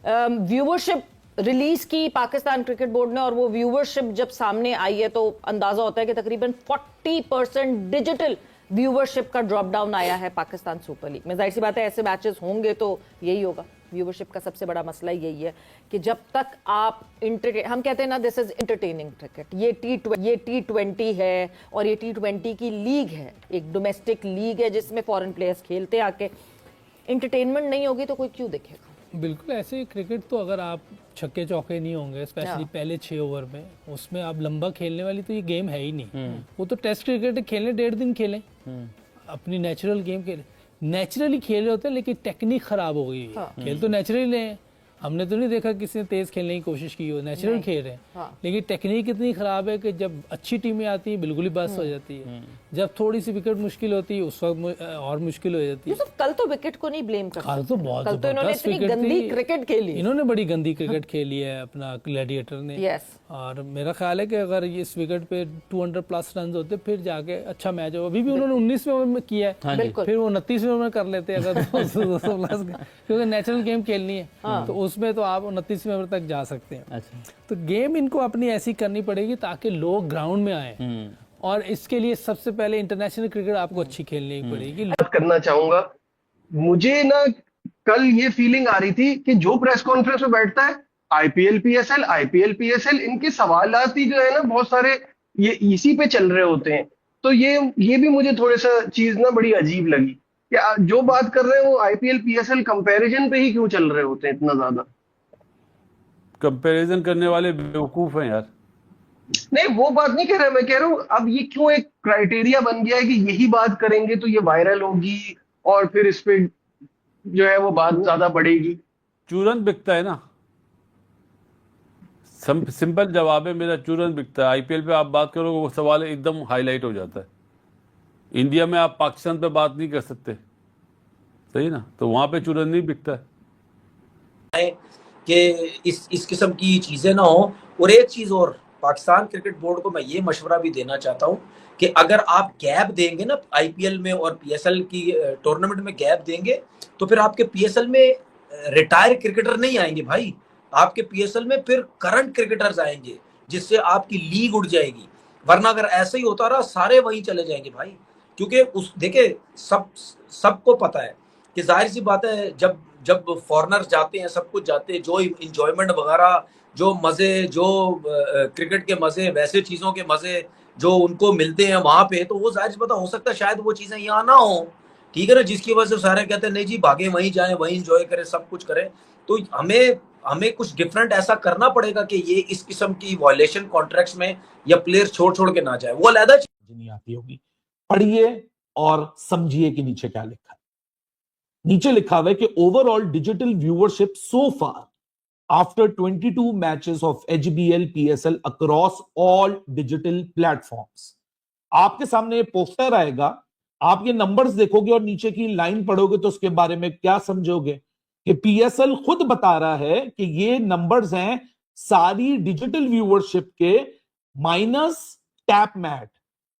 Viewership release की Pakistan cricket board ने, और वो व्यूवरशिप जब सामने आई है तो अंदाजा होता है कि तकरीबन 40% डिजिटल व्यूवरशिप का ड्रॉप डाउन आया है पाकिस्तान सुपर लीग में। जाहिर सी बात है ऐसे मैचेस होंगे तो यही होगा। व्यूवरशिप का सबसे बड़ा मसला यही है कि जब तक आप हम कहते हैं ना, दिस इज एंटरटेनिंग क्रिकेट, ये T20 है और ये T20 की लीग है, एक डोमेस्टिक लीग है जिसमें फॉरेन प्लेयर्स खेलते आके। एंटरटेनमेंट नहीं होगी तो कोई क्यों देखेगा? बिल्कुल ऐसे क्रिकेट तो अगर आप छक्के चौके नहीं होंगे स्पेशली पहले 6 ओवर में, उसमें आप लंबा खेलने वाली तो ये गेम है ही नहीं। वो तो टेस्ट क्रिकेट खेलने 1.5 दिन खेलें, अपनी नेचुरल गेम खेलें, नेचुरली खेल रहे होते हैं, लेकिन टेक्निक खराब हो गई है। खेल तो नेचुरली है, हमने तो नहीं देखा किसी ने तेज खेलने की कोशिश की हो, नेचुरल खेल रहे हैं। लेकिन टेक्निक इतनी खराब है कि जब अच्छी टीमें आती हैं बिल्कुल ही बस हो जाती है, जब थोड़ी सी विकेट मुश्किल होती है उस वक्त और मुश्किल हो जाती है। कल तो विकेट को नहीं ब्लेम कर सकते, कल तो बहुत कल तो इन्होंने इतनी गंदी क्रिकेट खेली, इन्होंने बड़ी गंदी क्रिकेट खेली है अपना ग्लैडिएटर ने। और मेरा ख्याल है कि अगर इस विकेट पे 200+ रन होते फिर जाके अच्छा मैच हो। अभी भी उन्होंने 19वें ओवर में किया है, फिर वो 29वें ओवर में कर लेते अगर 200+, क्योंकि नेचुरल गेम खेलनी है तो उसमें तो आप 29वें ओवर तक जा सकते हैं। तो गेम इनको अपनी ऐसी करनी पड़ेगी ताकि लोग ग्राउंड में आए, और इसके लिए सबसे पहले इंटरनेशनल क्रिकेट आपको अच्छी खेलनी पड़ेगी। बात करना चाहूंगा, मुझे ना कल ये फीलिंग आ रही थी कि जो प्रेस कॉन्फ्रेंस में बैठता है आईपीएल पीएसएल इनके सवालात ही जो है ना बहुत सारे ये इसी पे चल रहे होते हैं। तो ये भी मुझे थोड़ा सा चीज ना बड़ी अजीब लगी कि जो बात कर रहे हैं वो आईपीएल पीएसएल कंपैरिजन पे ही क्यों चल रहे होते हैं इतना ज्यादा। कंपैरिजन करने वाले बेवकूफ हैं यार। नहीं वो बात नहीं कह रहा, मैं कह रहा हूँ अब ये क्यों एक क्राइटेरिया बन गया है कि यही बात करेंगे तो ये वायरल होगी और फिर इस पे जो है वो बात ज्यादा बढ़ेगी। चूरन बिकता है ना, सिंपल जवाब है मेरा, चूरन बिकता है। आईपीएल पे आप बात करोगे वो सवाल एकदम हाईलाइट हो जाता है। इंडिया में आप पाकिस्तान पे बात नहीं कर सकते, सही ना, तो वहां पे चूरन नहीं बिकता है कि इस किस्म की चीजें ना हो। और एक चीज और, पाकिस्तान क्रिकेट बोर्ड को मैं ये मशवरा भी देना चाहता हूँ कि अगर आप गैप देंगे ना आईपीएल में और पीएसएल की टूर्नामेंट में गैप देंगे तो फिर आपके पीएसएल में रिटायर क्रिकेटर नहीं आएंगे भाई, आपके पीएसएल में फिर करंट क्रिकेटर्स आएंगे, जिससे आपकी लीग उड़ जाएगी। वरना अगर ऐसे ही होता रहा सारे वहीं चले जाएंगे भाई, क्योंकि उस देखे सबको पता है कि जाहिर सी बात है जब फॉरेनर्स जाते हैं, सब कुछ जाते हैं, जो इंजॉयमेंट वगैरह, जो मजे, जो क्रिकेट के मजे, वैसे चीजों के मजे जो उनको मिलते हैं वहां पे, तो वो जाहिर सी बात हो सकता है शायद वो चीजें यहाँ ना हो, ठीक है ना, जिसकी वजह से सारे कहते हैं नहीं जी भागे वहीं जाएं, वहीं इंजॉय करें, सब कुछ करें। तो हमें कुछ डिफरेंट ऐसा करना पड़ेगा कि ये इस किस्म की वायलेशन कॉन्ट्रैक्ट्स में या प्लेयर छोड़ के ना जाए, वो अलग चीज नहीं आती होगी। पढ़िए और समझिए कि नीचे क्या लिखा है। नीचे लिखा हुआ है कि overall digital viewership so far after 22 matches of HBL PSL across all digital platforms. आपके सामने पोस्टर आएगा, आप ये नंबर्स देखोगे और नीचे की लाइन पढ़ोगे तो उसके बारे में क्या समझोगे कि पीएसएल खुद बता रहा है कि ये नंबर्स हैं सारी डिजिटल व्यूअरशिप के माइनस टैप मैट।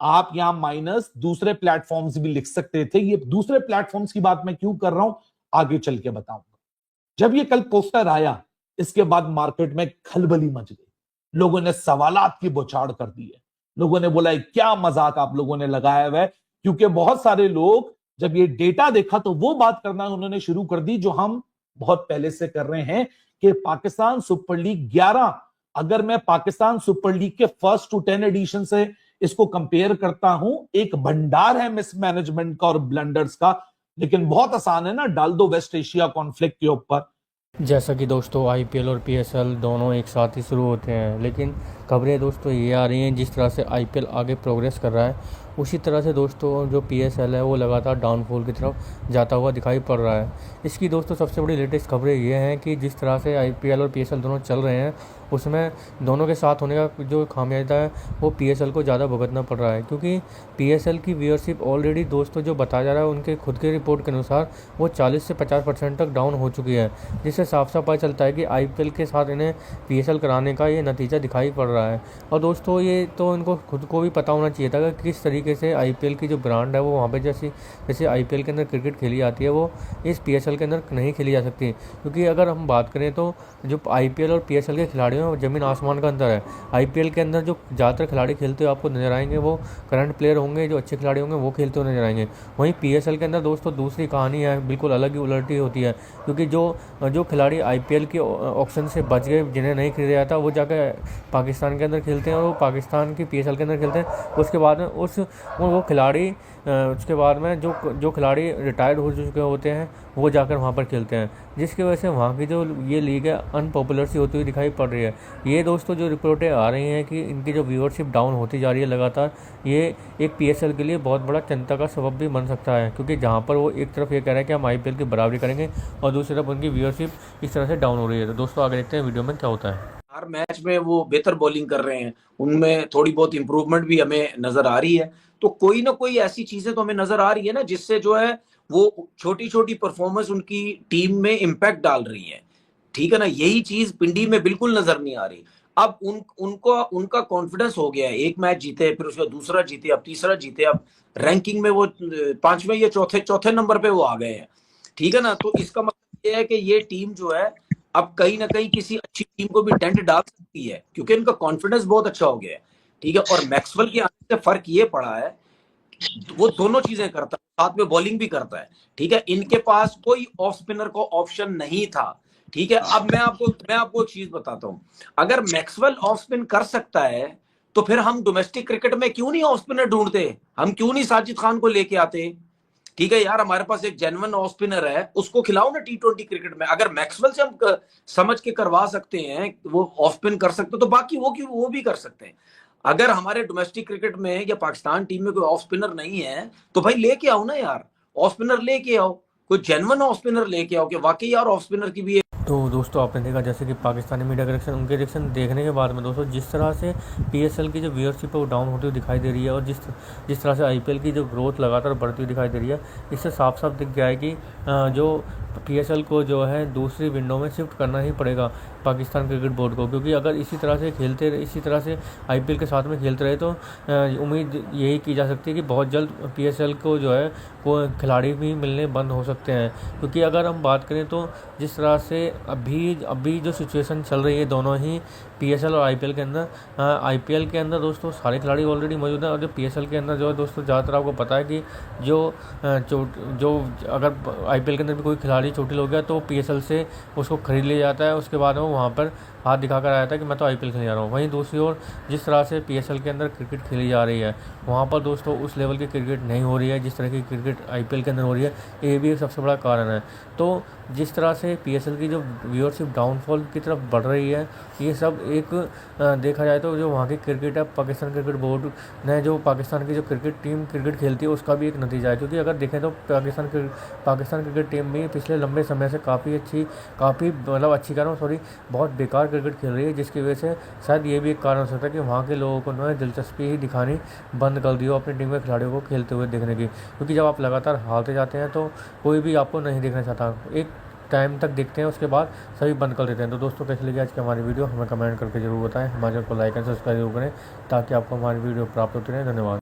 आप यहां माइनस दूसरे प्लेटफॉर्म्स भी लिख सकते थे। ये दूसरे प्लेटफॉर्म्स की बात मैं क्यों कर रहा हूं आगे चल के बताऊंगा। जब ये कल पोस्टर आया इसके बाद मार्केट में खलबली मच गई, लोगों ने सवालात की बौछार कर दी है। लोगों ने बोला क्या मजाक आप लोगों ने लगाया हुआ है, क्योंकि बहुत सारे लोग जब ये डेटा देखा तो वो बात करना उन्होंने शुरू कर दी जो हम बहुत पहले से कर रहे हैं कि पाकिस्तान सुपर लीग 11, अगर मैं पाकिस्तान सुपर लीग के फर्स्ट टू 10 एडिशन से इसको कंपेयर करता हूं, एक भंडार है मिसमैनेजमेंट का और ब्लंडर्स का। लेकिन बहुत आसान है ना, डाल दो वेस्ट एशिया कॉन्फ्लिक्ट के ऊपर। जैसा कि दोस्तों आईपीएल और पीएसएल दोनों एक साथ ही शुरू होते हैं, लेकिन खबरें दोस्तों ये आ रही हैं जिस तरह से आईपीएल आगे प्रोग्रेस कर रहा है उसी तरह से दोस्तों जो पीएसएल है वो लगातार डाउनफॉल की तरफ जाता हुआ दिखाई पड़ रहा है। इसकी दोस्तों सबसे बड़ी लेटेस्ट खबरें ये हैं कि जिस तरह से आईपीएल और पीएसएल दोनों चल रहे हैं उसमें दोनों के साथ होने का जो खामियाजा है वो पीएसएल को ज़्यादा भुगतना पड़ रहा है, क्योंकि पीएसएल की व्यूअरशिप ऑलरेडी दोस्तों जो बताया जा रहा है उनके खुद के रिपोर्ट के अनुसार वो 40 से 50% तक डाउन हो चुकी है, जिससे साफ साफ पता चलता है कि आईपीएल के साथ इन्हें पीएसएल कराने का ये नतीजा दिखाई पड़ रहा रहा है। और दोस्तों ये तो इनको खुद को भी पता होना चाहिए था कि किस तरीके से आईपीएल की जो ब्रांड है वो वहाँ पे जैसे आईपीएल के अंदर क्रिकेट खेली जाती है वो इस पीएसएल के अंदर नहीं खेली जा सकती। क्योंकि अगर हम बात करें तो जो आईपीएल और पीएसएल के खिलाड़ियों में ज़मीन आसमान का अंतर है। आईपीएल के अंदर जो ज़्यादातर खिलाड़ी खेलते हुए आपको नजर आएंगे वो करंट प्लेयर होंगे, जो अच्छे खिलाड़ी होंगे वो खेलते हुए नजर आएंगे। वहीं पीएसएल के अंदर दोस्तों दूसरी कहानी है, बिल्कुल अलग ही उलटी होती है। क्योंकि जो खिलाड़ी आईपीएल के ऑक्शन से बच गए, जिन्हें नहीं खरीदा जाता, वो जाकर पाकिस्तान के अंदर खेलते हैं और वो पाकिस्तान की पीएसएल के अंदर खेलते हैं। उसके बाद में वो खिलाड़ी उसके बाद में जो खिलाड़ी रिटायर्ड हो चुके होते हैं वो जाकर वहाँ पर खेलते हैं, जिसकी वजह से वहाँ की जो ये लीग है अनपॉपुलर सी होती हुई दिखाई पड़ रही है। ये दोस्तों जो रिपोर्टें आ रही हैं कि इनकी जो व्यूअरशिप डाउन होती जा रही है लगातार, ये एक पीएसएल के लिए बहुत बड़ा चिंता का सबब भी बन सकता है। क्योंकि जहाँ पर वो एक तरफ ये कह रहे हैं कि हम आईपीएल की बराबरी करेंगे और दूसरी तरफ उनकी व्यूअरशिप इस तरह से डाउन हो रही है। तो दोस्तों आगे देखते हैं वीडियो में क्या होता है। हर मैच में वो बेहतर बॉलिंग कर रहे हैं, उनमें थोड़ी बहुत इंप्रूवमेंट भी हमें नजर आ रही है। तो कोई ना कोई ऐसी चीजें तो हमें नजर आ रही है ना, जिससे जो है वो छोटी छोटी परफॉर्मेंस उनकी टीम में इम्पैक्ट डाल रही है। ठीक है ना, यही चीज पिंडी में बिल्कुल नजर नहीं आ रही। अब उनका कॉन्फिडेंस हो गया है, एक मैच जीते, फिर उसका दूसरा जीते, अब तीसरा जीते, अब रैंकिंग में वो 5वें या चौथे नंबर पे वो आ गए हैं। ठीक है ना, तो इसका मतलब ये है कि ये टीम जो है अब कहीं ना कहीं किसी अच्छी टीम को भी डेंट डाल सकती है, क्योंकि इनका कॉन्फिडेंस बहुत अच्छा हो गया है। ठीक है, और मैक्सवेल के आने से फर्क ये पड़ा है, वो दोनों चीजें करता है, साथ में बॉलिंग भी करता है। ठीक है, इनके पास कोई ऑफ स्पिनर को ऑप्शन नहीं था। ठीक है, अब मैं आपको एक चीज बताता हूं, अगर मैक्सवेल ऑफ स्पिन कर सकता है तो फिर हम डोमेस्टिक क्रिकेट में क्यों नहीं ऑफ स्पिनर ढूंढते, हम क्यों नहीं साजिद खान को लेके आते। ठीक है यार, हमारे पास एक जेन्युइन ऑफ स्पिनर है, उसको खिलाओ ना T20 क्रिकेट में। अगर मैक्सवेल से हम समझ के करवा सकते हैं, वो ऑफ स्पिन कर सकते, तो बाकी वो भी कर सकते हैं। अगर हमारे डोमेस्टिक क्रिकेट में या पाकिस्तान टीम में कोई ऑफ स्पिनर नहीं है तो भाई लेके आओ ना यार, ऑफ स्पिनर लेके आओ, कोई जेन्युइन ऑफ स्पिनर लेके आओ कि वाकई यार ऑफ स्पिनर की भी। तो दोस्तों आपने देखा जैसे कि पाकिस्तानी मीडिया का रिएक्शन, उनके रिएक्शन देखने के बाद में दोस्तों जिस तरह से पीएसएल की जो व्यूअरशिप है वो डाउन होती हुई दिखाई दे रही है, और जिस तरह से आईपीएल की जो ग्रोथ लगातार बढ़ती हुई दिखाई दे रही है, इससे साफ साफ दिख गया है कि जो पीएसएल को जो है दूसरी विंडो में शिफ्ट करना ही पड़ेगा पाकिस्तान क्रिकेट बोर्ड को। क्योंकि अगर इसी तरह से आईपीएल के साथ में खेलते रहे तो उम्मीद यही की जा सकती है कि बहुत जल्द पीएसएल को जो है वो खिलाड़ी भी मिलने बंद हो सकते हैं। क्योंकि अगर हम बात करें तो जिस तरह से अभी जो सिचुएशन चल रही है दोनों ही पीएसएल और आईपीएल के अंदर, आईपीएल के अंदर दोस्तों सारे खिलाड़ी ऑलरेडी मौजूद हैं, और जो पीएसएल के अंदर जो है दोस्तों ज़्यादातर आपको पता है कि जो अगर आईपीएल के अंदर भी कोई खिलाड़ी चोटिल हो गया तो पीएसएल से उसको खरीद लिया जाता है, उसके बाद वो वहाँ पर हाथ दिखाकर आया था कि मैं तो आईपीएल खेलने जा रहा हूँ। वहीं दूसरी ओर जिस तरह से पीएसएल के अंदर क्रिकेट खेली जा रही है वहाँ पर दोस्तों उस लेवल की क्रिकेट नहीं हो रही है जिस तरह की क्रिकेट आईपीएल के अंदर हो रही है। ये भी एक सबसे बड़ा कारण है। तो जिस तरह से पीएसएल की जो व्यूअरशिप डाउनफॉल की तरफ बढ़ रही है, ये सब एक देखा जाए तो जो वहाँ की क्रिकेट है, पाकिस्तान क्रिकेट बोर्ड ने जो पाकिस्तान की जो टीम क्रिकेट खेलती है उसका भी एक नतीजा है। क्योंकि अगर देखें तो पाकिस्तान क्रिकेट टीम भी पिछले लंबे समय से बहुत बेकार क्रिकेट खेल रही है, जिसकी वजह से शायद ये भी एक कारण हो सकता है कि वहाँ के लोगों को उन्होंने दिलचस्पी ही दिखानी बंद कर दी हो अपनी टीम के खिलाड़ियों को खेलते हुए देखने की। क्योंकि जब आप लगातार हारते जाते हैं तो कोई भी आपको नहीं देखना चाहता, एक टाइम तक देखते हैं उसके बाद सभी बंद कर देते हैं। तो दोस्तों कैसी लगी आज की हमारी वीडियो हमें कमेंट करके जरूर बताएं, हमारे चैनल को लाइक एंड सब्सक्राइब जरूर करें ताकि आपको हमारी वीडियो प्राप्त होती रहे। धन्यवाद।